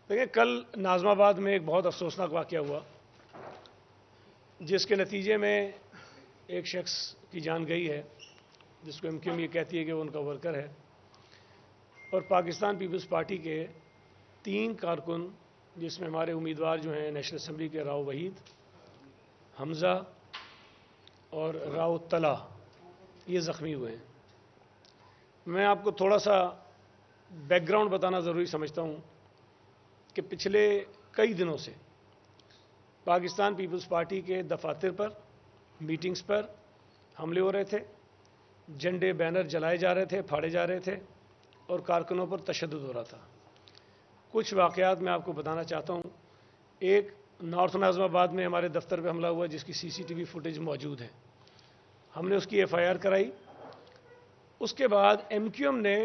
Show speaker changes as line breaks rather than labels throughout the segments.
دیکھیں کل ناظم آباد میں ایک بہت افسوسناک واقعہ ہوا جس کے نتیجے میں ایک شخص کی جان گئی ہے جس کو MQM یہ کہتی ہے کہ وہ ان کا ورکر ہے، اور پاکستان پیپلز پارٹی کے 3 کارکن جس میں ہمارے امیدوار جو ہیں نیشنل اسمبلی کے راؤ وحید، حمزہ اور راؤ طلحہ، یہ زخمی ہوئے ہیں۔ میں آپ کو تھوڑا سا بیک گراؤنڈ بتانا ضروری سمجھتا ہوں کہ پچھلے کئی دنوں سے پاکستان پیپلز پارٹی کے دفاتر پر، میٹنگز پر حملے ہو رہے تھے، جھنڈے بینر جلائے جا رہے تھے، پھاڑے جا رہے تھے، اور کارکنوں پر تشدد ہو رہا تھا۔ کچھ واقعات میں آپ کو بتانا چاہتا ہوں۔ ایک نارتھ ناظم آباد میں ہمارے دفتر پہ حملہ ہوا جس کی CCTV فوٹیج موجود ہے، ہم نے اس کی FIR کرائی۔ اس کے بعد MQM نے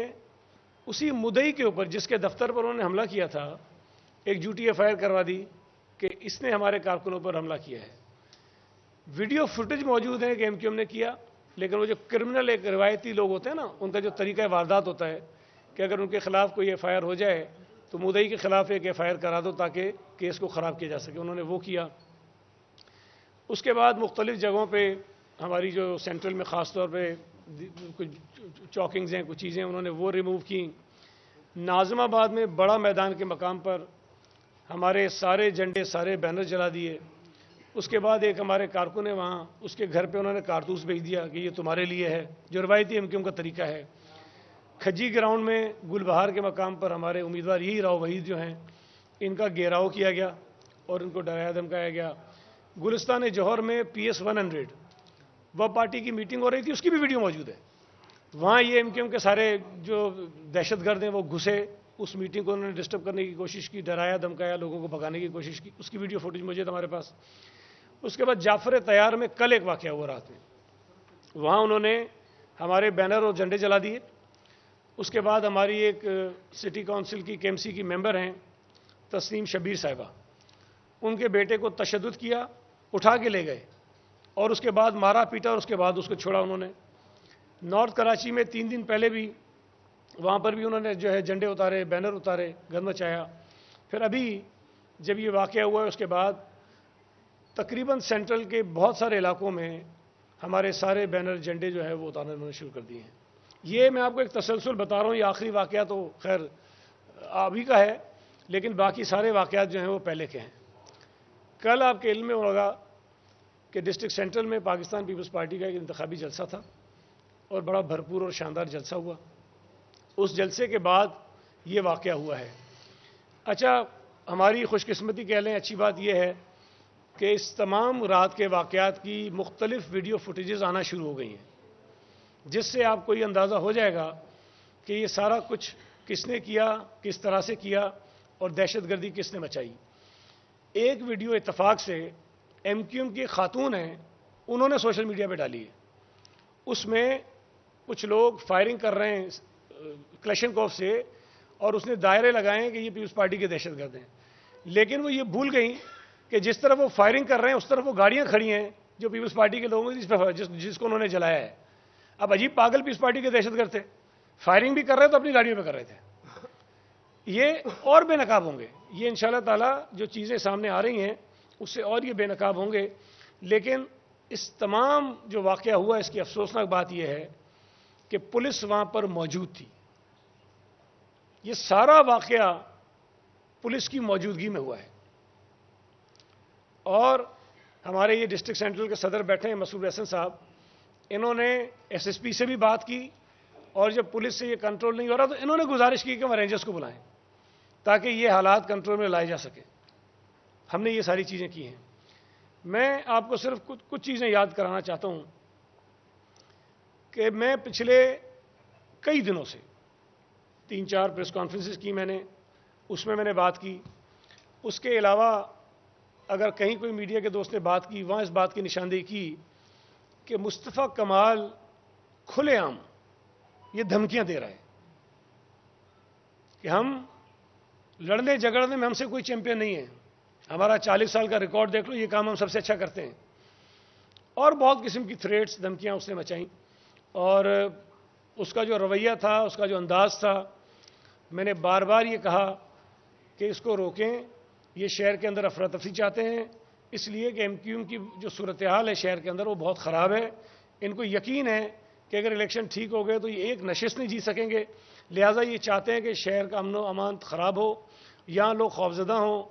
اسی مدعی کے اوپر جس کے دفتر پر انہوں نے حملہ کیا تھا ایک جھوٹی FIR کروا دی کہ اس نے ہمارے کارکنوں پر حملہ کیا ہے۔ ویڈیو فوٹیج موجود ہے کہ MQM نے کیا، لیکن وہ جو کرمنل ایک روایتی لوگ ہوتے ہیں نا، ان کا جو طریقہ واردات ہوتا ہے کہ اگر ان کے خلاف کوئی FIR ہو جائے تو مدعی کے خلاف ایک FIR کرا دو تاکہ کیس کو خراب کیا جا سکے، انہوں نے وہ کیا۔ اس کے بعد مختلف جگہوں پہ ہماری جو سینٹرل میں خاص طور پہ کچھ چوکنگز ہیں، کچھ چیزیں انہوں نے وہ ریموو کی۔ ناظم آباد میں بڑا میدان کے مقام پر ہمارے سارے جھنڈے، سارے بینر جلا دیے۔ اس کے بعد ایک ہمارے کارکن ہے وہاں، اس کے گھر پہ انہوں نے کارتوس بھیج دیا کہ یہ تمہارے لیے ہے، جو روایتی MQM کا طریقہ ہے۔ کھجی گراؤنڈ میں گل بہار کے مقام پر ہمارے امیدوار یہی راؤ وحید جو ہیں، ان کا گھیراؤ کیا گیا اور ان کو ڈرایا دھمکایا گیا۔ گلستان جوہر میں PS 100 وہ پارٹی کی میٹنگ ہو رہی تھی، اس کی بھی ویڈیو موجود ہے۔ وہاں یہ MQM کے سارے جو دہشت گرد ہیں وہ گھسے، اس میٹنگ کو انہوں نے ڈسٹرب کرنے کی کوشش کی، ڈرایا دھمکایا، لوگوں کو بھگانے کی کوشش کی، اس کی ویڈیو فوٹیج موجود ہے ہمارے پاس۔ اس کے بعد جعفر تیار میں کل ایک واقعہ ہوا رات میں، وہاں انہوں نے ہمارے بینر اور جھنڈے جلا دیے۔ اس کے بعد ہماری ایک سٹی کونسل کی KMC کی ممبر ہیں تسنیم شبیر صاحبہ، ان کے بیٹے کو تشدد کیا، اٹھا کے لے گئے اور اس کے بعد مارا پیٹا اور اس کے بعد اس کو چھوڑا انہوں نے۔ نارتھ کراچی میں 3 دن پہلے بھی وہاں پر بھی انہوں نے جو ہے جھنڈے اتارے، بینر اتارے، گند مچایا۔ پھر ابھی جب یہ واقعہ ہوا ہے اس کے بعد تقریباً سینٹرل کے بہت سارے علاقوں میں ہمارے سارے بینر جھنڈے جو ہے وہ اتارنا انہوں نے شروع کر دیے ہیں۔ یہ میں آپ کو ایک تسلسل بتا رہا ہوں، یہ آخری واقعہ تو خیر ابھی کا ہے، لیکن باقی سارے واقعات جو ہیں وہ پہلے کے ہیں۔ کل آپ کے علم میں ہوگا کہ ڈسٹرکٹ سینٹرل میں پاکستان پیپلز پارٹی کا ایک انتخابی جلسہ تھا اور بڑا بھرپور اور شاندار جلسہ ہوا۔ اس جلسے کے بعد یہ واقعہ ہوا ہے۔ اچھا، ہماری خوش قسمتی کہہ لیں، اچھی بات یہ ہے کہ اس تمام رات کے واقعات کی مختلف ویڈیو فوٹیجز آنا شروع ہو گئی ہیں، جس سے آپ کو یہ اندازہ ہو جائے گا کہ یہ سارا کچھ کس نے کیا، کس طرح سے کیا اور دہشت گردی کس نے مچائی۔ ایک ویڈیو اتفاق سے MQM کی خاتون ہیں، انہوں نے سوشل میڈیا پہ ڈالی ہے۔ اس میں کچھ لوگ فائرنگ کر رہے ہیں کلشنکوف سے اور اس نے دائرے لگائے ہیں کہ یہ پیپلز پارٹی کے دہشت گرد ہیں، لیکن وہ یہ بھول گئیں کہ جس طرف وہ فائرنگ کر رہے ہیں اس طرف وہ گاڑیاں کھڑی ہیں جو پیپلز پارٹی کے لوگوں جس کو انہوں نے جلایا ہے۔ اب عجیب پاگل پیپلز پارٹی کے دہشت گرد تھے، فائرنگ بھی کر رہے تو اپنی گاڑیوں پہ کر رہے تھے۔ یہ اور بے نقاب ہوں گے، یہ انشاءاللہ تعالیٰ جو چیزیں سامنے آ رہی ہیں اس سے اور یہ بے نقاب ہوں گے۔ لیکن اس تمام جو واقعہ ہوا اس کی افسوسناک بات یہ ہے کہ پولیس وہاں پر موجود تھی۔ یہ سارا واقعہ پولیس کی موجودگی میں ہوا ہے، اور ہمارے یہ ڈسٹرکٹ سینٹرل کے صدر بیٹھے ہیں مسعود احسن صاحب، انہوں نے SSP سے بھی بات کی، اور جب پولیس سے یہ کنٹرول نہیں ہو رہا تو انہوں نے گزارش کی کہ ہم رینجرز کو بلائیں تاکہ یہ حالات کنٹرول میں لائے جا سکے۔ ہم نے یہ ساری چیزیں کی ہیں۔ میں آپ کو صرف کچھ چیزیں یاد کرانا چاہتا ہوں کہ میں پچھلے کئی دنوں سے 3-4 پریس کانفرنسز کی میں نے، اس میں نے بات کی۔ اس کے علاوہ اگر کہیں کوئی میڈیا کے دوست نے بات کی، وہاں اس بات کی نشاندہی کی کہ مصطفیٰ کمال کھلے عام یہ دھمکیاں دے رہا ہے کہ ہم لڑنے جھگڑنے میں ہم سے کوئی چیمپئن نہیں ہے، ہمارا 40 سال کا ریکارڈ دیکھ لو، یہ کام ہم سب سے اچھا کرتے ہیں، اور بہت قسم کی تھریٹس، دھمکیاں اس نے مچائیں۔ اور اس کا جو رویہ تھا، اس کا جو انداز تھا، میں نے بار بار یہ کہا کہ اس کو روکیں. یہ شہر کے اندر افراتفری چاہتے ہیں، اس لیے کہ ایم کیو ایم کی جو صورتحال ہے شہر کے اندر وہ بہت خراب ہے. ان کو یقین ہے کہ اگر الیکشن ٹھیک ہو گئے تو یہ ایک نشست نہیں جیت سکیں گے. لہٰذا یہ چاہتے ہیں کہ شہر کا امن و امان خراب ہو، یہاں لوگ خوفزدہ ہوں،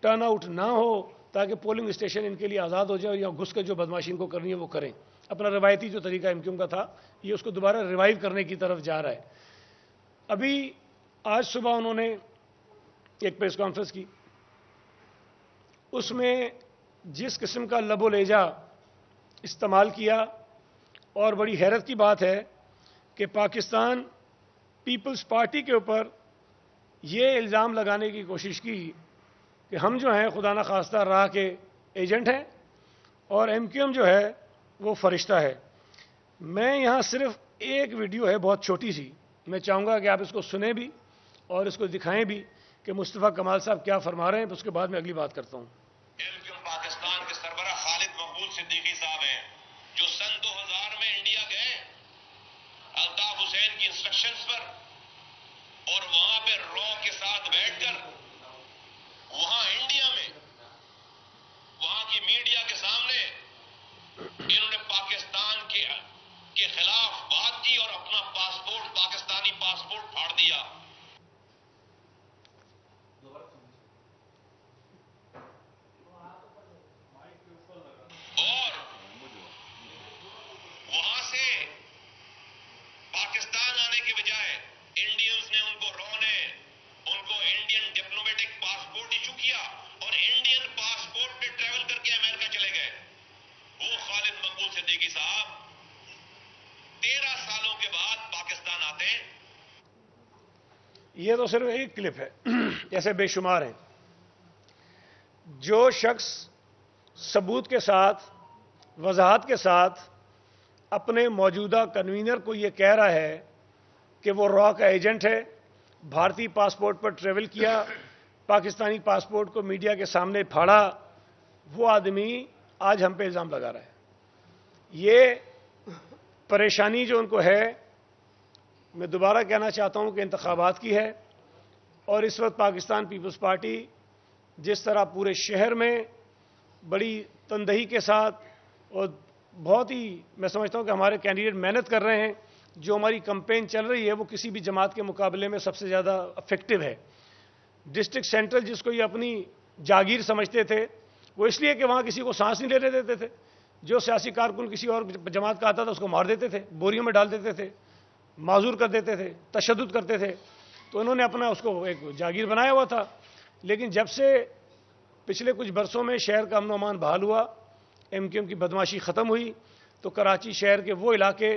ٹرن آؤٹ نہ ہو، تاکہ پولنگ اسٹیشن ان کے لیے آزاد ہو جائے اور یہاں گھس کر جو بدماشی ان کو کرنی ہے وہ کریں. اپنا روایتی جو طریقہ ایم کیو ایم کا تھا یہ اس کو دوبارہ ریوائیو کرنے کی طرف جا رہا ہے. ابھی آج صبح انہوں نے ایک پریس کانفرنس کی، اس میں جس قسم کا لب و لہجہ استعمال کیا، اور بڑی حیرت کی بات ہے کہ پاکستان پیپلز پارٹی کے اوپر یہ الزام لگانے کی کوشش کی کہ ہم جو ہیں خدا نخواستہ راہ کے ایجنٹ ہیں اور ایم کیو ایم جو ہے وہ فرشتہ ہے. میں یہاں صرف ایک ویڈیو ہے بہت چھوٹی سی، میں چاہوں گا کہ آپ اس کو سنیں بھی اور اس کو دکھائیں بھی کہ مصطفیٰ کمال صاحب کیا فرما رہے ہیں. اس کے بعد میں اگلی بات کرتا ہوں.
ایم کیو ایم پاکستان کے سربراہ خالد مقبول صدیقی صاحب ہیں، جو سن 2000 میں انڈیا گئے الطاف حسین کی انسٹرکشنز پر، اور وہاں پہ رو کے ساتھ بیٹھ کر وہاں انڈیا میں وہاں کی میڈیا کے سامنے انہوں نے پاکستان کے خلاف بات کی اور اپنا پاسپورٹ، پاکستانی پاسپورٹ پھاڑ دیا. اور وہاں سے پاکستان آنے کے بجائے انڈینز نے ان کو انڈین ڈپلومیٹک پاسپورٹ ایشو کیا اور انڈین پاسپورٹ پہ ٹریول کر کے امریکہ چلے گئے. وہ خالد مقبول صدیقی صاحب 13 سالوں کے بعد پاکستان آتے ہیں.
یہ تو صرف ایک کلپ ہے، ایسے بے شمار ہیں. جو شخص ثبوت کے ساتھ، وضاحت کے ساتھ اپنے موجودہ کنوینر کو یہ کہہ رہا ہے کہ وہ را کا ایجنٹ ہے، بھارتی پاسپورٹ پر ٹریول کیا، پاکستانی پاسپورٹ کو میڈیا کے سامنے پھاڑا، وہ آدمی آج ہم پہ الزام لگا رہا ہے. یہ پریشانی جو ان کو ہے، میں دوبارہ کہنا چاہتا ہوں کہ انتخابات کی ہے، اور اس وقت پاکستان پیپلز پارٹی جس طرح پورے شہر میں بڑی تندہی کے ساتھ اور بہت ہی میں سمجھتا ہوں کہ ہمارے کینڈیڈیٹ محنت کر رہے ہیں، جو ہماری کمپین چل رہی ہے وہ کسی بھی جماعت کے مقابلے میں سب سے زیادہ افیکٹو ہے. ڈسٹرکٹ سینٹرل جس کو یہ اپنی جاگیر سمجھتے تھے، وہ اس لیے کہ وہاں کسی کو سانس نہیں لینے دیتے تھے. جو سیاسی کارکن کسی اور جماعت کا آتا تھا اس کو مار دیتے تھے، بوریوں میں ڈال دیتے تھے، معذور کر دیتے تھے، تشدد کرتے تھے. تو انہوں نے اپنا اس کو ایک جاگیر بنایا ہوا تھا. لیکن جب سے پچھلے کچھ برسوں میں شہر کا امن و امان بحال ہوا، ایم کیو ایم کی بدماشی ختم ہوئی، تو کراچی شہر کے وہ علاقے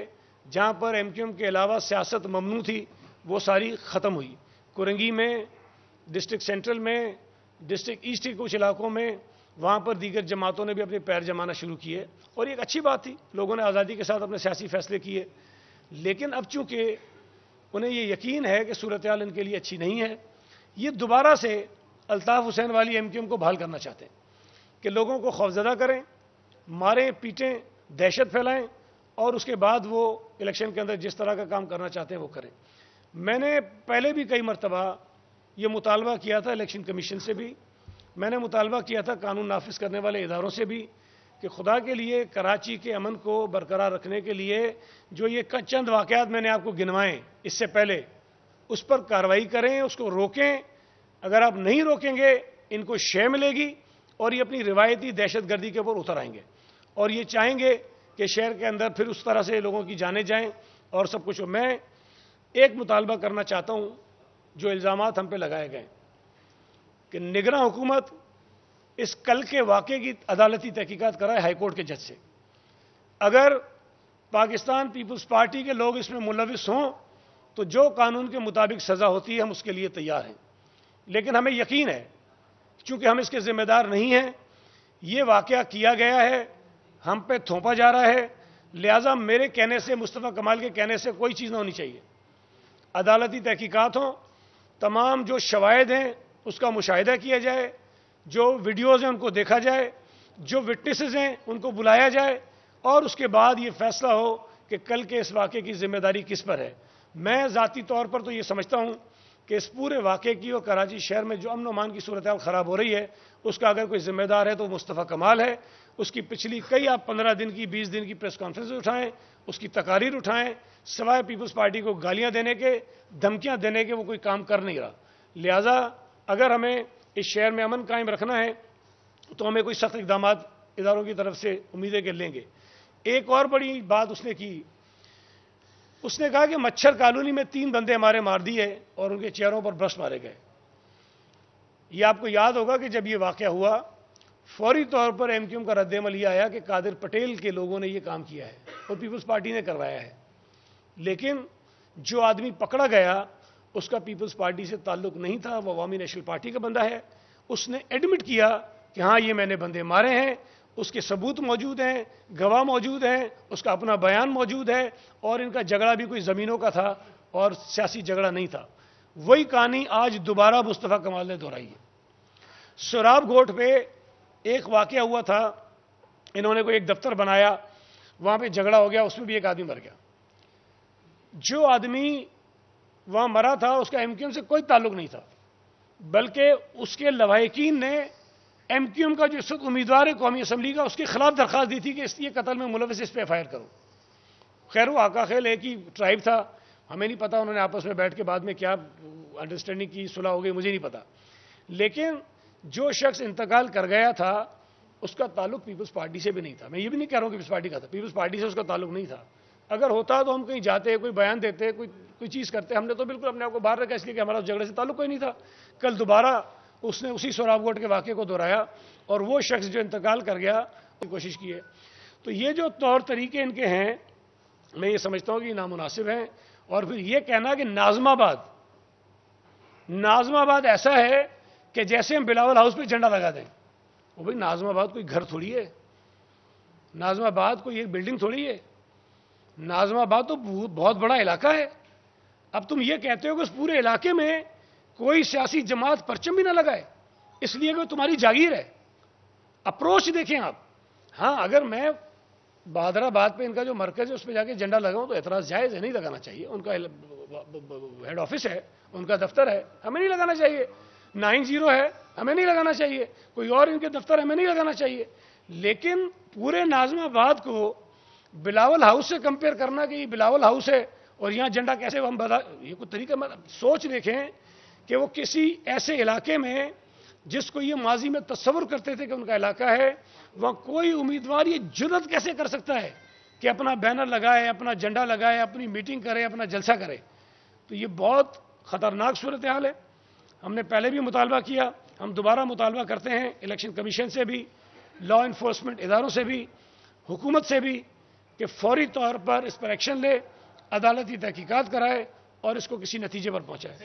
جہاں پر ایم کیو ایم کے علاوہ سیاست ممنوع تھی وہ ساری ختم ہوئی. کورنگی میں، ڈسٹرکٹ سینٹرل میں، ڈسٹرکٹ ایسٹ کے کچھ علاقوں میں، وہاں پر دیگر جماعتوں نے بھی اپنے پیر جمانا شروع کیے، اور یہ ایک اچھی بات تھی، لوگوں نے آزادی کے ساتھ اپنے سیاسی فیصلے کیے. لیکن اب چونکہ انہیں یہ یقین ہے کہ صورتحال ان کے لیے اچھی نہیں ہے، یہ دوبارہ سے الطاف حسین والی ایم کیو ایم کو بحال کرنا چاہتے ہیں کہ لوگوں کو خوفزدہ کریں، ماریں پیٹیں، دہشت پھیلائیں، اور اس کے بعد وہ الیکشن کے اندر جس طرح کا کام کرنا چاہتے ہیں وہ کریں. میں نے پہلے بھی کئی مرتبہ یہ مطالبہ کیا تھا الیکشن کمیشن سے بھی، میں نے مطالبہ کیا تھا قانون نافذ کرنے والے اداروں سے بھی، کہ خدا کے لیے کراچی کے امن کو برقرار رکھنے کے لیے جو یہ چند واقعات میں نے آپ کو گنوائے اس سے پہلے، اس پر کارروائی کریں، اس کو روکیں. اگر آپ نہیں روکیں گے ان کو شے ملے گی اور یہ اپنی روایتی دہشت گردی کے اوپر اتر آئیں گے، اور یہ چاہیں گے کہ شہر کے اندر پھر اس طرح سے لوگوں کی جانیں جائیں اور سب کچھ. میں ایک مطالبہ کرنا چاہتا ہوں، جو الزامات ہم پہ لگائے گئے کہ نگراں حکومت اس کل کے واقعے کی عدالتی تحقیقات کرائے ہائی کورٹ کے جج سے. اگر پاکستان پیپلز پارٹی کے لوگ اس میں ملوث ہوں تو جو قانون کے مطابق سزا ہوتی ہے ہم اس کے لیے تیار ہیں. لیکن ہمیں یقین ہے چونکہ ہم اس کے ذمہ دار نہیں ہیں، یہ واقعہ کیا گیا ہے، ہم پہ تھوپا جا رہا ہے، لہذا میرے کہنے سے، مصطفیٰ کمال کے کہنے سے کوئی چیز نہ ہونی چاہیے. عدالتی تحقیقات ہوں، تمام جو شواہد ہیں اس کا مشاہدہ کیا جائے، جو ویڈیوز ہیں ان کو دیکھا جائے، جو وٹنسز ہیں ان کو بلایا جائے، اور اس کے بعد یہ فیصلہ ہو کہ کل کے اس واقعے کی ذمہ داری کس پر ہے. میں ذاتی طور پر تو یہ سمجھتا ہوں کہ اس پورے واقعے کی اور کراچی شہر میں جو امن و امان کی صورتحال خراب ہو رہی ہے اس کا اگر کوئی ذمہ دار ہے تو مصطفیٰ کمال ہے. اس کی پچھلی کئی آپ 15 دن کی 20 دن کی پریس کانفرنس اٹھائیں, اس کی تقاریر اٹھائیں, سوائے پیپلز پارٹی کو گالیاں دینے کے, دھمکیاں دینے کے وہ کوئی کام کر نہیں رہا. لہذا اگر ہمیں اس شہر میں امن قائم رکھنا ہے تو ہمیں کوئی سخت اقدامات اداروں کی طرف سے امید ہے کہ لیں گے. ایک اور بڑی بات اس نے کی, اس نے کہا کہ مچھر کالونی میں 3 بندے ہمارے مار دیے اور ان کے چہروں پر برش مارے گئے. یہ آپ کو یاد ہوگا کہ جب یہ واقعہ ہوا فوری طور پر ایم کیو ایم کا رد عمل یہ آیا کہ قادر پٹیل کے لوگوں نے یہ کام کیا ہے اور پیپلز پارٹی نے کروایا ہے. لیکن جو آدمی پکڑا گیا اس کا پیپلز پارٹی سے تعلق نہیں تھا, وہ عوامی نیشنل پارٹی کا بندہ ہے. اس نے ایڈمٹ کیا کہ ہاں یہ میں نے بندے مارے ہیں, اس کے ثبوت موجود ہیں, گواہ موجود ہیں, اس کا اپنا بیان موجود ہے, اور ان کا جھگڑا بھی کوئی زمینوں کا تھا اور سیاسی جھگڑا نہیں تھا. وہی کہانی آج دوبارہ مصطفیٰ کمال نے دہرائی ہے. سراب گھوٹ پہ ایک واقعہ ہوا تھا, انہوں نے کوئی ایک دفتر بنایا, وہاں پہ جھگڑا ہو گیا, اس میں بھی ایک آدمی مر گیا. جو آدمی وہاں مرا تھا اس کا ایم کیو ایم سے کوئی تعلق نہیں تھا, بلکہ اس کے لواحقین نے ایم کیو ایم کا جو اس وقت امیدوار ہے قومی اسمبلی کا, اس کے خلاف درخواست دی تھی کہ یہ قتل میں ملوث, اس پہ ایف آئی آر کرو. خیر وہ آقا خیل ایک ہی ٹرائب تھا, ہمیں نہیں پتا انہوں نے آپس میں بیٹھ کے بعد میں کیا انڈرسٹینڈنگ کی, صلح ہو گئی, مجھے نہیں پتا. لیکن جو شخص انتقال کر گیا تھا اس کا تعلق پیپلز پارٹی سے بھی نہیں تھا. میں یہ بھی نہیں کہہ رہا ہوں کہ پیپلز پارٹی کا تھا, پیپلز پارٹی سے اس کا تعلق نہیں تھا. اگر ہوتا تو ہم کہیں جاتے, کوئی بیان دیتے, کوئی چیز کرتے. ہم نے تو بالکل اپنے آپ کو باہر رکھا اس لیے کہ ہمارا جھگڑے سے تعلق کوئی نہیں تھا. کل دوبارہ اس نے اسی سوراب گھوٹ کے واقعے کو دہرایا اور وہ شخص جو انتقال کر گیا کوشش کی ہے. تو یہ جو طور طریقے ان کے ہیں میں یہ سمجھتا ہوں کہ یہ نامناسب ہیں. اور پھر یہ کہنا کہ ناظم آباد ایسا ہے کہ جیسے ہم بلاول ہاؤس پہ جھنڈا لگا دیں. وہ بھائی ناظم آباد کوئی گھر تھوڑی ہے, ناظم آباد کوئی ایک بلڈنگ تھوڑی ہے, ناظم آباد تو بہت بڑا علاقہ ہے. اب تم یہ کہتے ہو کہ اس پورے علاقے میں کوئی سیاسی جماعت پرچم بھی نہ لگائے اس لیے کہ تمہاری جاگیر ہے. اپروچ دیکھیں آپ. ہاں اگر میں بہادر آباد پہ ان کا جو مرکز ہے اس پہ جا کے جھنڈا لگاؤں تو اعتراض جائز ہے, نہیں لگانا چاہیے. ان کا ہیڈ آفس ہے, ان کا دفتر ہے, ہمیں نہیں لگانا چاہیے. 90 ہے, ہمیں نہیں لگانا چاہیے. کوئی اور ان کے دفتر ہمیں نہیں لگانا چاہیے. لیکن پورے ناظم آباد کو بلاول ہاؤس سے کمپیئر کرنا کہ یہ بلاول ہاؤس ہے اور یہاں جھنڈا کیسے ہم یہ کوئی طریقہ. سوچ دیکھیں کہ وہ کسی ایسے علاقے میں جس کو یہ ماضی میں تصور کرتے تھے کہ ان کا علاقہ ہے, وہاں کوئی امیدوار یہ جرت کیسے کر سکتا ہے کہ اپنا بینر لگائے, اپنا جھنڈا لگائے, اپنی میٹنگ کرے, اپنا جلسہ کرے. تو یہ بہت خطرناک صورتحال ہے. ہم نے پہلے بھی مطالبہ کیا, ہم دوبارہ مطالبہ کرتے ہیں الیکشن کمیشن سے بھی, لا انفورسمنٹ اداروں سے بھی, حکومت سے بھی کہ فوری طور پر اس پر ایکشن لے, عدالتی تحقیقات کرائے اور اس کو کسی نتیجے پر پہنچائے.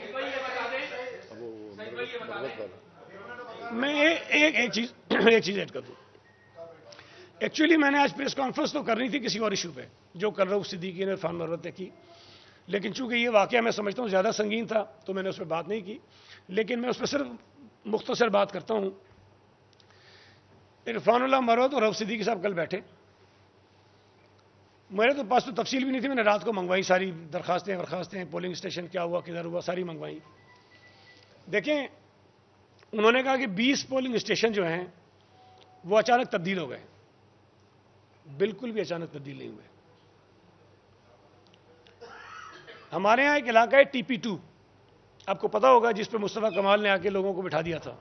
میں ایک چیز ایڈ کر دوں. ایکچولی میں نے آج پریس کانفرنس تو کرنی تھی کسی اور ایشو پہ جو کر رہا صدیقی نے عرفان مروت نے کی, لیکن چونکہ یہ واقعہ میں سمجھتا ہوں زیادہ سنگین تھا تو میں نے اس پہ بات نہیں کی. لیکن میں اس پہ صرف مختصر بات کرتا ہوں. عرفان اللہ مروت اور رؤف صدیقی صاحب کل بیٹھے, میرے تو پاس تو تفصیل بھی نہیں تھی, میں نے رات کو منگوائی ساری درخواستیں, پولنگ اسٹیشن کیا ہوا, کدھر ہوا, ساری منگوائی. دیکھیں انہوں نے کہا کہ 20 پولنگ اسٹیشن جو ہیں وہ اچانک تبدیل ہو گئے. بالکل بھی اچانک تبدیل نہیں ہوئے. ہمارے ہاں ایک علاقہ ہے TP2, آپ کو پتا ہوگا, جس پہ مصطفیٰ کمال نے آ کے لوگوں کو بٹھا دیا تھا.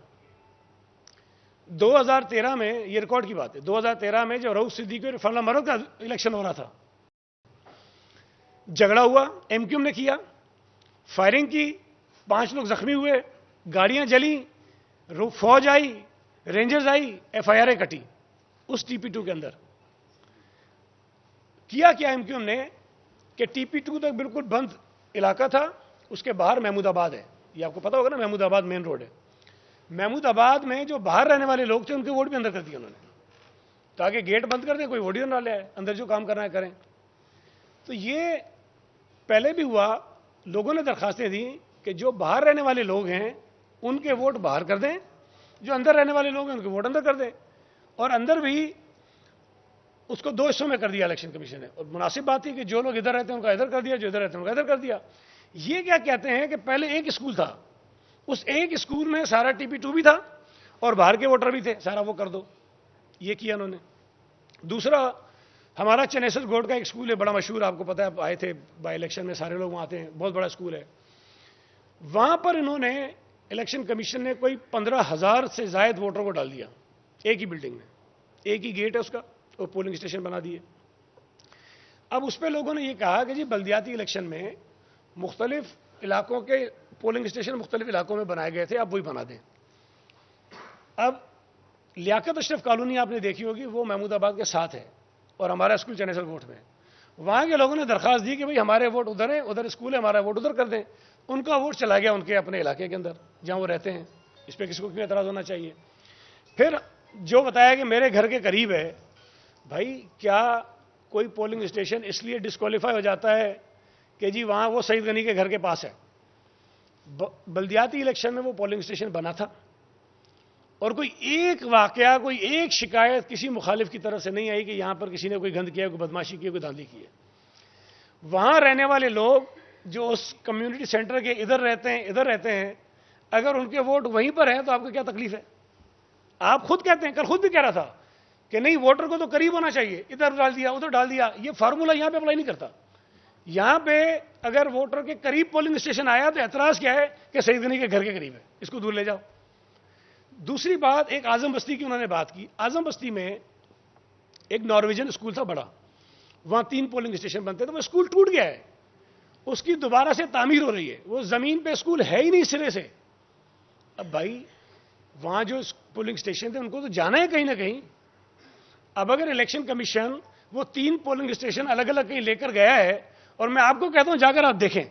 2013 میں, یہ ریکارڈ کی بات ہے, 2013 میں جب رؤف صدیقی اور عرفان اللہ مروت کا الیکشن ہو رہا تھا, جھگڑا ہوا, ایم کیو ایم نے کیا, فائرنگ کی, 5 لوگ زخمی ہوئے, گاڑیاں جلیں, فوج آئی, رینجرز آئی, FIR کٹی اس TP2 کے اندر. کیا ایم کیو ایم نے کہ TP2 تک بالکل بند علاقہ تھا, اس کے باہر محمود آباد ہے, یہ آپ کو پتا ہوگا نا, محمود آباد مین روڈ ہے. محمود آباد میں جو باہر رہنے والے لوگ تھے ان کے ووٹ بھی اندر کر دیے انہوں نے, تاکہ گیٹ بند کر دیں, کوئی ووٹ ہی نہ لے آئے, اندر جو کام کرنا ہے کریں. تو یہ پہلے بھی ہوا, لوگوں نے درخواستیں دیں کہ جو باہر رہنے والے لوگ ہیں ان کے ووٹ باہر کر دیں, جو اندر رہنے والے لوگ ہیں ان کے ووٹ اندر کر دیں. اور اندر بھی اس کو 2 حصوں میں کر دیا الیکشن کمیشن نے, اور مناسب بات تھی کہ جو لوگ ادھر رہتے ہیں ان کا ادھر کر دیا, جو ادھر رہتے ہیں ان کا ادھر کر دیا. یہ کیا کہتے ہیں کہ پہلے ایک اسکول تھا، اس ایک اسکول میں سارا ٹی پی 2 بھی تھا اور باہر کے ووٹر بھی تھے، سارا وہ کر دو. یہ کیا انہوں نے. دوسرا، ہمارا چنیسر گوڈ کا ایک اسکول ہے بڑا مشہور، آپ کو پتا ہے، آپ آئے تھے بائی الیکشن میں، سارے لوگ وہاں آتے ہیں، بہت بڑا اسکول ہے. وہاں پر انہوں نے الیکشن کمیشن نے کوئی 15,000 سے زائد ووٹروں کو ڈال دیا ایک ہی بلڈنگ میں، ایک ہی گیٹ ہے اس کا، اور پولنگ اسٹیشن بنا دیے. اب اس پہ لوگوں نے یہ کہا کہ جی بلدیاتی الیکشن میں مختلف علاقوں کے پولنگ اسٹیشن مختلف علاقوں میں بنائے گئے تھے، اب وہی بنا دیں. اب لیاقت اشرف کالونی آپ نے دیکھی ہوگی، وہ محمود آباد کے ساتھ ہے اور ہمارا اسکول چنیسر کوٹ میں. وہاں کے لوگوں نے درخواست دی کہ بھئی ہمارے ووٹ ادھر ہیں، ادھر اسکول ہے، ہمارا ووٹ ادھر کر دیں. ان کا ووٹ چلا گیا ان کے اپنے علاقے کے اندر جہاں وہ رہتے ہیں. اس پہ کسی کو کیوں اعتراض ہونا چاہیے؟ پھر جو بتایا کہ میرے گھر کے قریب ہے، بھائی کیا کوئی پولنگ اسٹیشن اس لیے ڈسکوالیفائی ہو جاتا ہے کہ جی وہاں وہ سعید غنی کے گھر کے پاس ہے؟ بلدیاتی الیکشن میں وہ پولنگ اسٹیشن بنا تھا اور کوئی ایک واقعہ، کوئی ایک شکایت کسی مخالف کی طرف سے نہیں آئی کہ یہاں پر کسی نے کوئی گند کیا، کوئی بدماشی کی، کوئی دھاندلی کی ہے. وہاں رہنے والے لوگ جو اس کمیونٹی سینٹر کے ادھر رہتے ہیں، اگر ان کے ووٹ وہیں پر ہیں تو آپ کو کیا تکلیف ہے؟ آپ خود کہتے ہیں، کل خود بھی کہہ رہا تھا کہ نہیں ووٹر کو تو قریب ہونا چاہیے، ادھر ڈال دیا ادھر ڈال دیا. یہ فارمولا یہاں پہ اپلائی نہیں کرتا. یہاں پہ اگر ووٹر کے قریب پولنگ اسٹیشن آیا تو اعتراض کیا ہے کہ سعید غنی کے گھر کے قریب ہے، اس کو دور لے جاؤ. دوسری بات، ایک اعظم بستی کی انہوں نے بات کی. اعظم بستی میں ایک نارویجن اسکول تھا بڑا، وہاں 3 پولنگ اسٹیشن بنتے تھے. وہ اسکول ٹوٹ گیا ہے، اس کی دوبارہ سے تعمیر ہو رہی ہے. وہ زمین پہ اسکول ہے ہی نہیں سرے سے. اب بھائی وہاں جو پولنگ اسٹیشن تھے ان کو تو جانا ہے کہیں نہ کہیں. اب اگر الیکشن کمیشن وہ 3 پولنگ اسٹیشن الگ الگ کہیں لے کر گیا ہے، اور میں آپ کو کہتا ہوں جا کر آپ دیکھیں،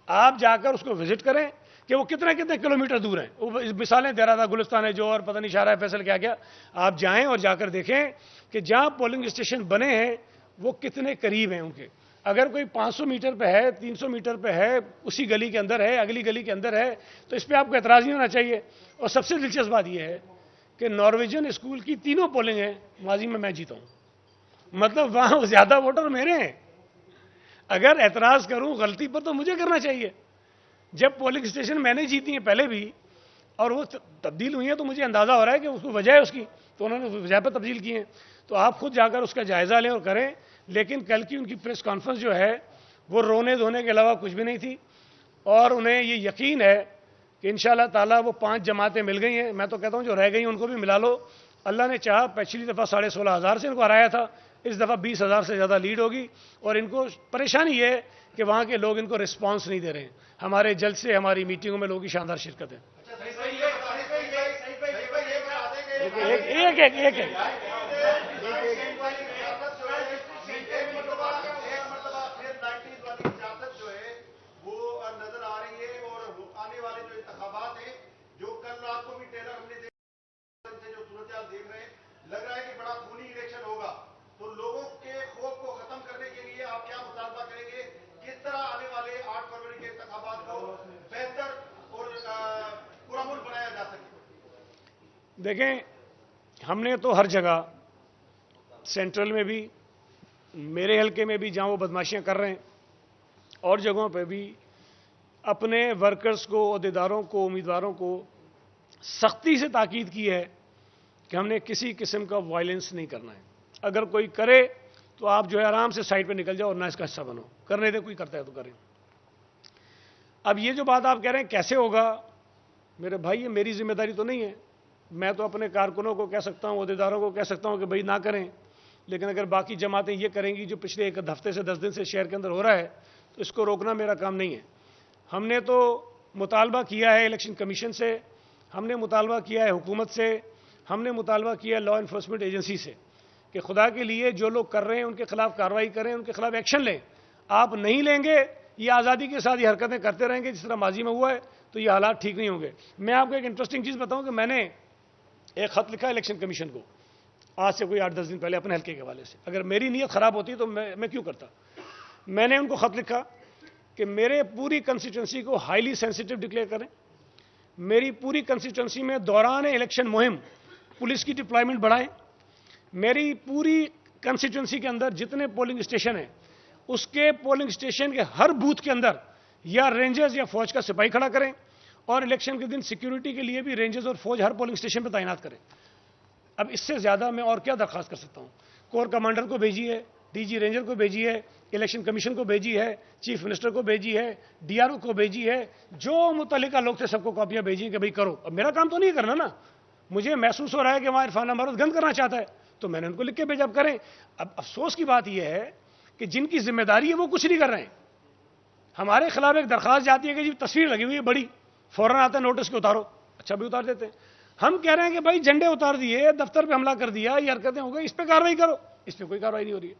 آپ جا کر اس کو وزٹ کریں کہ وہ کتنے کلومیٹر دور ہیں. وہ مثالیں دے رہا تھا، گلستان ہے جو، اور پتہ نہیں شاہراہ فیصل کیا کیا. آپ جائیں اور جا کر دیکھیں کہ جہاں پولنگ اسٹیشن بنے ہیں وہ کتنے قریب ہیں ان کے. اگر کوئی 500 میٹر پہ ہے، 300 میٹر پہ ہے، اسی گلی کے اندر ہے، اگلی گلی کے اندر ہے، تو اس پہ آپ کو اعتراض نہیں ہونا چاہیے. اور سب سے دلچسپ بات یہ ہے کہ نارویجن اسکول کی 3 پولنگ ہیں ماضی میں جیتا ہوں. مطلب وہاں زیادہ ووٹر میرے ہیں. اگر اعتراض کروں غلطی پر تو مجھے کرنا چاہیے. جب پولنگ اسٹیشن میں نے جیتی ہیں پہلے بھی اور وہ تبدیل ہوئی ہیں تو مجھے اندازہ ہو رہا ہے کہ اس کو وجہ ہے اس کی، تو انہوں نے وجہ پر تبدیل کی ہیں. تو آپ خود جا کر اس کا جائزہ لیں اور کریں. لیکن کل کی ان کی پریس کانفرنس جو ہے وہ رونے دھونے کے علاوہ کچھ بھی نہیں تھی. اور انہیں یہ یقین ہے کہ انشاءاللہ تعالیٰ وہ 5 جماعتیں مل گئی ہیں. میں تو کہتا ہوں جو رہ گئی ہیں ان کو بھی ملا لو. اللہ نے چاہا پچھلی دفعہ 16,500 سے ان کو ہرایا تھا، اس دفعہ 20,000 سے زیادہ لیڈ ہوگی. اور ان کو پریشانی ہے کہ وہاں کے لوگ ان کو رسپانس نہیں دے رہے ہیں. ہمارے جلسے، ہماری میٹنگوں میں لوگوں کی شاندار شرکت ہے. ایک
لگ رہا ہے کہ بڑا خونی الیکشن ہوگا، تو لوگوں کے خوف کو ختم کرنے کے لیے آپ کیا مطالبہ کریں گے؟ کس طرح آنے والے 8 فروری کے انتخابات کو بہتر اور پرامن بنایا جا سکے؟
دیکھیں، ہم نے تو ہر جگہ، سینٹرل میں بھی، میرے حلقے میں بھی جہاں وہ بدماشیاں کر رہے ہیں، اور جگہوں پہ بھی اپنے ورکرز کو، عہدیداروں کو، امیدواروں کو سختی سے تاکید کی ہے کہ ہم نے کسی قسم کا وائلنس نہیں کرنا ہے. اگر کوئی کرے تو آپ جو ہے آرام سے سائڈ پہ نکل جاؤ اور نہ اس کا حصہ بنو. کرنے دے، کوئی کرتا ہے تو کریں. اب یہ جو بات آپ کہہ رہے ہیں کیسے ہوگا، میرے بھائی یہ میری ذمہ داری تو نہیں ہے. میں تو اپنے کارکنوں کو کہہ سکتا ہوں، عہدیداروں کو کہہ سکتا ہوں کہ بھائی نہ کریں. لیکن اگر باقی جماعتیں یہ کریں گی جو پچھلے 1 ہفتے سے 10 دن سے شہر کے اندر ہو رہا ہے، تو اس کو روکنا میرا کام نہیں ہے. ہم نے تو مطالبہ کیا ہے الیکشن کمیشن سے، ہم نے مطالبہ کیا ہے حکومت سے، ہم نے مطالبہ کیا لا انفورسمنٹ ایجنسی سے کہ خدا کے لیے جو لوگ کر رہے ہیں ان کے خلاف کارروائی کریں، ان کے خلاف ایکشن لیں. آپ نہیں لیں گے، یہ آزادی کے ساتھ یہ حرکتیں کرتے رہیں گے جس طرح ماضی میں ہوا ہے، تو یہ حالات ٹھیک نہیں ہوں گے. میں آپ کو ایک انٹرسٹنگ چیز بتاؤں کہ میں نے ایک خط لکھا الیکشن کمیشن کو آج سے کوئی 8-10 دن پہلے اپنے حلقے کے حوالے سے. اگر میری نیت خراب ہوتی تو میں کیوں کرتا. میں نے ان کو خط لکھا کہ میرے پوری کنسٹیچوئنسی کو ہائیلی سینسٹیو ڈکلیئر کریں. میری پوری کنسٹیچوئنسی میں دوران الیکشن مہم پولیس کی ڈپلائمنٹ بڑھائیں. میری پوری کنسٹیچوئنسی کے اندر جتنے پولنگ اسٹیشن ہیں اس کے پولنگ اسٹیشن کے ہر بوتھ کے اندر یا رینجرز یا فوج کا سپاہی کھڑا کریں اور الیکشن کے دن سیکیورٹی کے لیے بھی رینجرز اور فوج ہر پولنگ اسٹیشن پہ تعینات کریں. اب اس سے زیادہ میں اور کیا درخواست کر سکتا ہوں؟ کور کمانڈر کو بھیجی ہے, ڈی جی رینجر کو بھیجی ہے, الیکشن کمیشن کو بھیجی ہے, چیف منسٹر کو بھیجی ہے, ڈی آر او کو بھیجی ہے, جو متعلقہ لوگ تھے سب کو کاپیاں بھیجی کہ بھائی کرو. اب میرا کام تو نہیں کرنا نا, مجھے محسوس ہو رہا ہے کہ وہاں عرفان امارت گند کرنا چاہتا ہے تو میں نے ان کو لکھ کے بھیجا, اب کریں. اب افسوس کی بات یہ ہے کہ جن کی ذمہ داری ہے وہ کچھ نہیں کر رہے ہیں. ہمارے خلاف ایک درخواست جاتی ہے کہ جی تصویر لگی ہوئی ہے بڑی, فوراً آتا ہے نوٹس کے اتارو, اچھا بھی اتار دیتے ہیں. ہم کہہ رہے ہیں کہ بھائی جھنڈے اتار دیے, دفتر پہ حملہ کر دیا, یہ حرکتیں ہو گئی, اس پہ کارروائی کرو, اس پہ کوئی کارروائی نہیں ہو رہی ہے.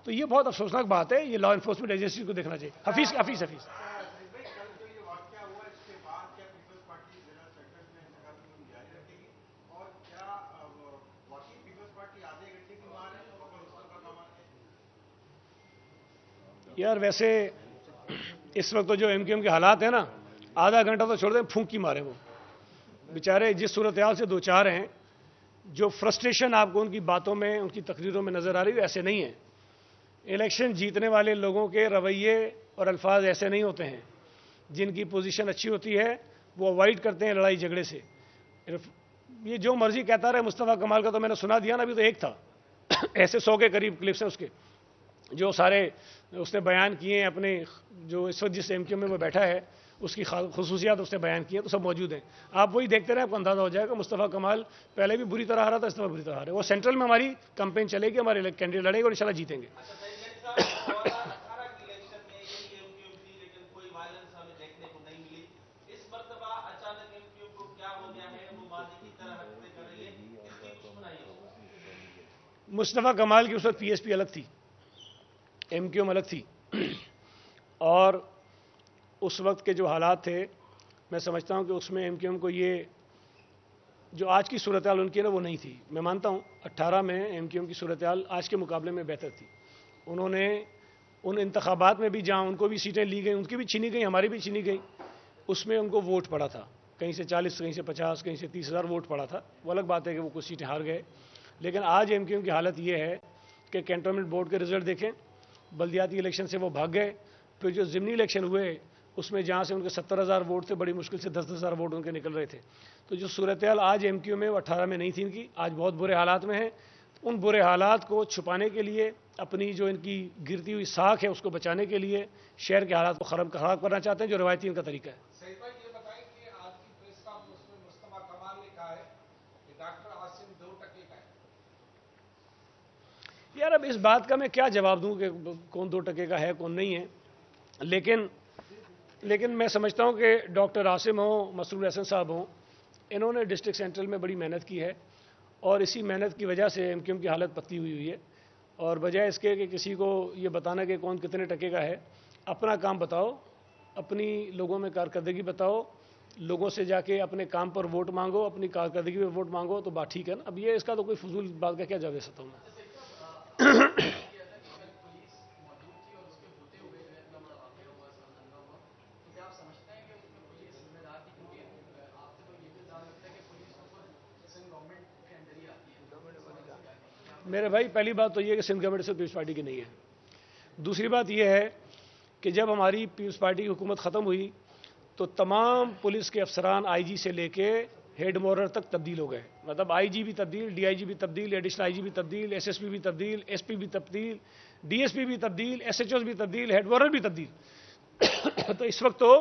تو یہ بہت افسوسناک بات ہے, یہ لا انفورسمنٹ ایجنسی کو دیکھنا چاہیے. حفیظ حفیظ حفیظ یار ویسے اس وقت تو جو ایم کیو ایم کے حالات ہیں نا, آدھا گھنٹہ تو چھوڑ دیں پھونکی مارے, وہ بیچارے جس صورتحال سے دو چار ہیں, جو فرسٹریشن آپ کو ان کی باتوں میں ان کی تقریروں میں نظر آ رہی ہے ایسے نہیں ہے. الیکشن جیتنے والے لوگوں کے رویے اور الفاظ ایسے نہیں ہوتے ہیں. جن کی پوزیشن اچھی ہوتی ہے وہ اوائڈ کرتے ہیں لڑائی جھگڑے سے. یہ جو مرضی کہتا رہے, مصطفیٰ کمال کا تو میں نے سنا دیا نا, ابھی تو ایک تھا, ایسے 100 کے قریب کلپس ہیں اس کے جو سارے اس نے بیان کیے ہیں اپنے, جو اس وقت جس ایم کیو میں وہ بیٹھا ہے اس کی خصوصیات اس نے بیان کی ہیں, تو سب موجود ہیں. آپ وہی دیکھتے رہے, آپ کو اندازہ ہو جائے گا. مصطفیٰ کمال پہلے بھی بری طرح ہارا تھا, اس طرح بری طرح ہارا. وہ سینٹرل میں ہماری کمپین چلے گی, ہمارے کینڈیڈیٹ لڑے گا اور انشاءاللہ جیتیں گے. مصطفیٰ کمال کی اس وقت پی ایس پی الگ تھی, ایم کیو ایم الگ تھی, اور اس وقت کے جو حالات تھے میں سمجھتا ہوں کہ اس میں ایم کیو ایم کو یہ جو آج کی صورتحال ان کی نا وہ نہیں تھی. میں مانتا ہوں 18 میں ایم کیو ایم کی صورتحال آج کے مقابلے میں بہتر تھی. انہوں نے ان انتخابات میں بھی جہاں ان کو بھی سیٹیں لی گئیں, ان کی بھی چھینی گئیں, ہماری بھی چھینی گئیں, اس میں ان کو ووٹ پڑا تھا, کہیں سے 40, کہیں سے 50, کہیں سے 30,000 ووٹ پڑا تھا. وہ الگ بات ہے کہ وہ کچھ سیٹیں ہار گئے. لیکن آج ایم کیو ایم کی حالت یہ ہے کہ کینٹونمنٹ بورڈ کے رزلٹ دیکھیں, بلدیاتی الیکشن سے وہ بھاگ گئے. پھر جو ضمنی الیکشن ہوئے اس میں جہاں سے ان کے 70,000 ووٹ تھے, بڑی مشکل سے 10,000 ووٹ ان کے نکل رہے تھے. تو جو صورتحال آج ایم کیو میں وہ 18 میں نہیں تھی ان کی, آج بہت برے حالات میں ہیں. ان برے حالات کو چھپانے کے لیے, اپنی جو ان کی گرتی ہوئی ساکھ ہے اس کو بچانے کے لیے شہر کے حالات کو خراب کرنا چاہتے ہیں, جو روایتی ان کا طریقہ ہے. یار اب اس بات کا میں کیا جواب دوں کہ کون 2% کا ہے کون نہیں ہے. لیکن میں سمجھتا ہوں کہ ڈاکٹر عاصم ہوں, مسرور احسن صاحب ہوں, انہوں نے ڈسٹرکٹ سینٹرل میں بڑی محنت کی ہے, اور اسی محنت کی وجہ سے ایم کیو ایم کی حالت پتلی ہوئی ہے. اور بجائے اس کے کہ کسی کو یہ بتانا کہ کون کتنے ٹکے کا ہے, اپنا کام بتاؤ, اپنی لوگوں میں کارکردگی بتاؤ, لوگوں سے جا کے اپنے کام پر ووٹ مانگو, اپنی کارکردگی پر ووٹ مانگو, تو بات ٹھیک ہے نا. اب یہ اس کا تو کوئی فضول بات کا کیا جواب دے سکتا ہوں میں. میرے بھائی پہلی بات تو یہ کہ سندھ گورنمنٹ سے پیپلز پارٹی کی نہیں ہے. دوسری بات یہ ہے کہ جب ہماری پیپلز پارٹی کی حکومت ختم ہوئی تو تمام پولیس کے افسران آئی جی سے لے کے ہیڈ مورر تک تبدیل ہو گئے. مطلب آئی جی بھی تبدیل, ڈی آئی جی بھی تبدیل, ایڈیشنل آئی جی بھی تبدیل, ایس ایس پی بھی تبدیل, ایس پی بھی تبدیل, ڈی ایس پی بھی تبدیل, ایس ایچ اوز بھی تبدیل, ہیڈ مورر بھی تبدیل. تو اس وقت تو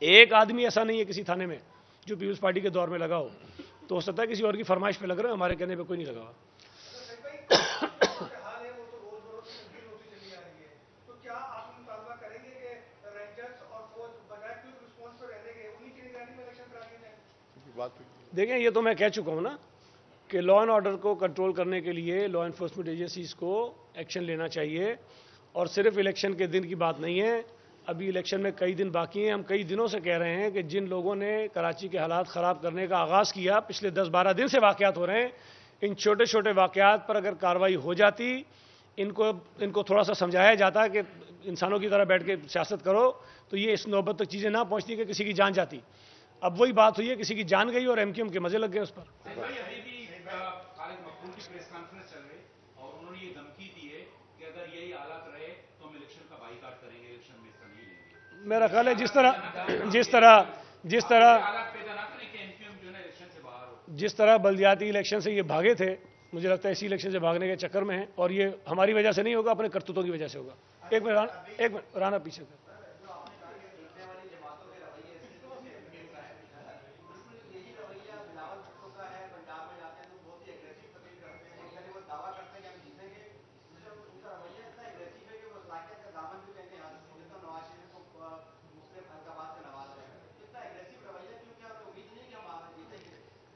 ایک آدمی ایسا نہیں ہے کسی تھانے میں جو پیپلز پارٹی کے دور میں لگا ہو. تو ہو سکتا ہے کسی اور کی فرمائش پہ لگ رہے ہو, ہمارے کہنے پہ کوئی نہیں لگا ہوا. دیکھیں یہ تو میں کہہ چکا ہوں نا کہ لا اینڈ آرڈر کو کنٹرول کرنے کے لیے لا انفورسمنٹ ایجنسیز کو ایکشن لینا چاہیے, اور صرف الیکشن کے دن کی بات نہیں ہے. ابھی الیکشن میں کئی دن باقی ہیں. ہم کئی دنوں سے کہہ رہے ہیں کہ جن لوگوں نے کراچی کے حالات خراب کرنے کا آغاز کیا, پچھلے 10-12 دن سے واقعات ہو رہے ہیں, ان چھوٹے چھوٹے واقعات پر اگر کارروائی ہو جاتی, ان کو تھوڑا سا سمجھایا جاتا کہ انسانوں کی طرح بیٹھ کے سیاست کرو, تو یہ اس نوبت تک چیزیں نہ پہنچتی کہ کسی کی جان جاتی. اب وہی بات ہوئی ہے, کسی کی جان گئی اور ایم کیو ایم کے مزے لگ گئے اس پر. میرا خیال ہے جس طرح بلدیاتی الیکشن سے یہ بھاگے تھے، مجھے لگتا ہے اسی الیکشن سے بھاگنے کے چکر میں ہیں، اور یہ ہماری وجہ سے نہیں ہوگا، اپنے کرتوتوں کی وجہ سے ہوگا۔ ایک منٹ رانا پیچھے کر۔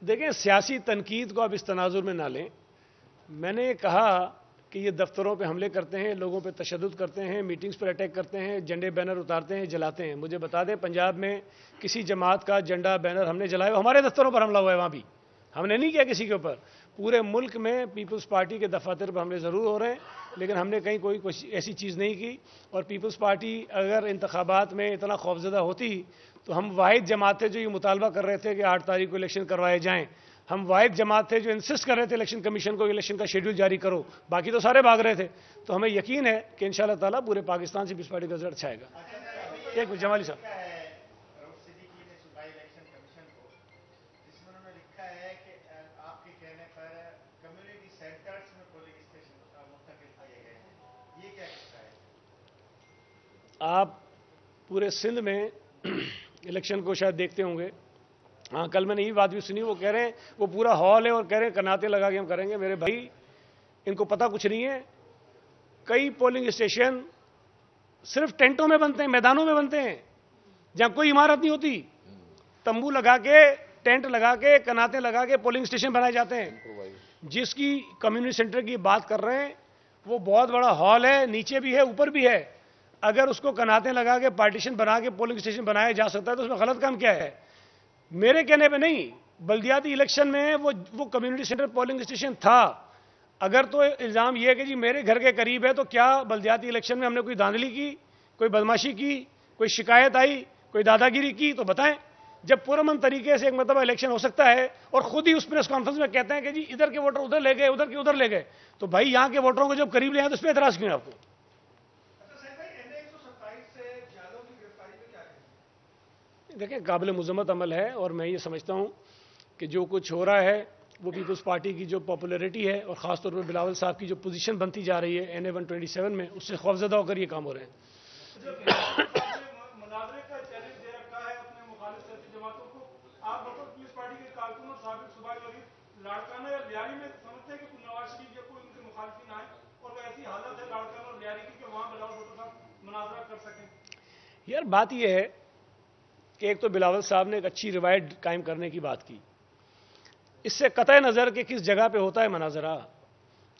دیکھیں، سیاسی تنقید کو آپ اس تناظر میں نہ لیں۔ میں نے کہا کہ یہ دفتروں پہ حملے کرتے ہیں، لوگوں پہ تشدد کرتے ہیں، میٹنگز پر اٹیک کرتے ہیں، جھنڈے بینر اتارتے ہیں، جلاتے ہیں۔ مجھے بتا دیں پنجاب میں کسی جماعت کا جھنڈا بینر ہم نے جلایا، ہمارے دفتروں پر حملہ ہوا ہے، وہاں بھی ہم نے نہیں کیا کسی کے اوپر۔ پورے ملک میں پیپلز پارٹی کے دفاتر پر حملے ضرور ہو رہے ہیں، لیکن ہم نے کہیں کوئی ایسی چیز نہیں کی۔ اور پیپلز پارٹی اگر انتخابات میں اتنا خوفزدہ ہوتی تو ہم واحد جماعت تھے جو یہ مطالبہ کر رہے تھے کہ 8 تاریخ کو الیکشن کروائے جائیں۔ ہم واحد جماعت تھے جو انسسٹ کر رہے تھے الیکشن کمیشن کو الیکشن کا شیڈول جاری کرو، باقی تو سارے بھاگ رہے تھے۔ تو ہمیں یقین ہے کہ انشاءاللہ تعالیٰ پورے پاکستان سے پیپلز پارٹی کا رزلٹ اچھا آئے گا۔ ایک منٹ جمالی صاحب۔ آپ پورے سندھ میں الیکشن کو شاید دیکھتے ہوں گے۔ ہاں، کل میں نے یہ بات بھی سنی، وہ کہہ رہے ہیں وہ پورا ہال ہے اور کہہ رہے ہیں کناتے لگا کے ہم کریں گے۔ میرے بھائی، ان کو پتہ کچھ نہیں ہے۔ کئی پولنگ اسٹیشن صرف ٹینٹوں میں بنتے ہیں، میدانوں میں بنتے ہیں جہاں کوئی عمارت نہیں ہوتی۔ تمبو لگا کے، ٹینٹ لگا کے، کناتے لگا کے پولنگ اسٹیشن بنائے جاتے ہیں۔ جس کی کمیونٹی سینٹر کی بات کر رہے ہیں وہ بہت بڑا ہال ہے، نیچے بھی ہے اوپر بھی ہے۔ اگر اس کو کناتے لگا کے پارٹیشن بنا کے پولنگ اسٹیشن بنایا جا سکتا ہے تو اس میں غلط کام کیا ہے؟ میرے کہنے پہ نہیں، بلدیاتی الیکشن میں وہ کمیونٹی سینٹر پولنگ اسٹیشن تھا۔ اگر تو الزام یہ ہے کہ جی میرے گھر کے قریب ہے، تو کیا بلدیاتی الیکشن میں ہم نے کوئی دھاندلی کی، کوئی بدماشی کی، کوئی شکایت آئی، کوئی دادا گیری کی تو بتائیں۔ جب پرامن طریقے سے ایک مرتبہ الیکشن ہو سکتا ہے اور خود ہی اس پریس کانفرنس میں کہتے ہیں کہ جی ادھر کے ووٹر ادھر لے گئے، ادھر کے ادھر لے گئے، تو بھائی یہاں کے ووٹروں کو جب قریب لے آئے تو اس پہ اعتراض کیوں ہے آپ کو؟ دیکھیں، قابل مذمت عمل ہے، اور میں یہ سمجھتا ہوں کہ جو کچھ ہو رہا ہے وہ پیپلز پارٹی کی جو پاپولیرٹی ہے اور خاص طور پر بلاول صاحب کی جو پوزیشن بنتی جا رہی ہے NA 127 میں، اس سے خوفزدہ ہو کر یہ کام ہو رہے ہیں۔ یار بات یہ ہے کہ ایک تو بلاول صاحب نے ایک اچھی روایت قائم کرنے کی بات کی، اس سے قطع نظر کہ کس جگہ پہ ہوتا ہے مناظرہ۔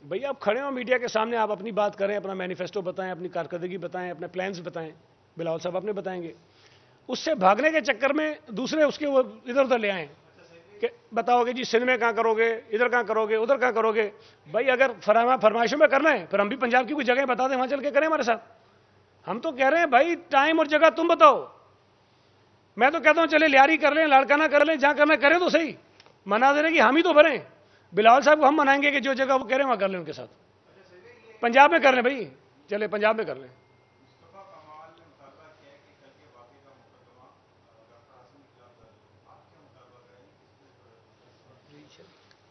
بھئی آپ کھڑے ہو میڈیا کے سامنے، آپ اپنی بات کریں، اپنا مینیفیسٹو بتائیں، اپنی کارکردگی بتائیں، اپنے پلانز بتائیں، بلاول صاحب اپنے بتائیں گے۔ اس سے بھاگنے کے چکر میں دوسرے اس کے وہ ادھر ادھر لے آئیں کہ بتاؤ گے جی سندھ میں کہاں کرو گے، ادھر کہاں کرو گے، ادھر کہاں کرو گے۔ بھائی اگر فرمائشوں میں کرنا ہے پھر ہم بھی پنجاب کی کوئی جگہ بتا دیں، وہاں چل کے کریں ہمارے ساتھ۔ ہم تو کہہ رہے ہیں بھائی ٹائم اور جگہ تم بتاؤ۔ میں تو کہتا ہوں چلے لیاری کر لیں، لاڑکانہ کر لیں، جہاں کرنا کریں تو صحیح، مناظرے کی ہم ہی تو بھریں۔ بلاول صاحب کو ہم منائیں گے کہ جو جگہ وہ کہہ رہے ہیں وہاں کر لیں ان کے ساتھ۔ پنجاب میں کر لیں بھائی، چلے پنجاب میں کر لیں۔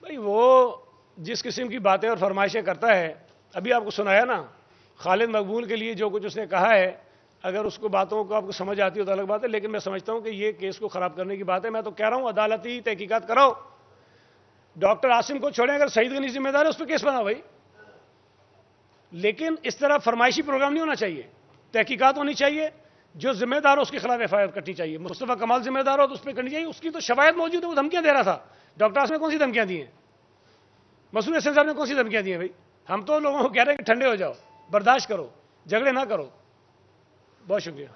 بھائی وہ جس قسم کی باتیں اور فرمائشیں کرتا ہے، ابھی آپ کو سنایا نا، خالد مقبول کے لیے جو کچھ اس نے کہا ہے، اگر اس کو باتوں کو آپ کو سمجھ آتی ہو تو الگ بات ہے، لیکن میں سمجھتا ہوں کہ یہ کیس کو خراب کرنے کی بات ہے۔ میں تو کہہ رہا ہوں عدالتی تحقیقات کراؤ، ڈاکٹر عاصم کو چھوڑیں، اگر سعید غنی ذمہ دار ہے اس پہ کیس بناؤ بھائی، لیکن اس طرح فرمائشی پروگرام نہیں ہونا چاہیے۔ تحقیقات ہونی چاہیے، جو ذمہ دار ہو اس کے خلاف FIR کرنی چاہیے۔ مصطفیٰ کمال ذمہ دار ہو تو اس پہ کرنی چاہیے، اس کی تو شواہد موجود ہے، وہ دھمکیاں دے رہا تھا۔ ڈاکٹر عاصم نے کون سی دھمکیاں دی ہیں؟ مسعود حسین صاحب نے کون سی دھمکیاں دی ہیں؟ بھائی ہم تو لوگوں کو کہہ رہے ہیں کہ ٹھنڈے ہو جاؤ، برداشت کرو، جھگڑے نہ کرو۔ بہت شکریہ۔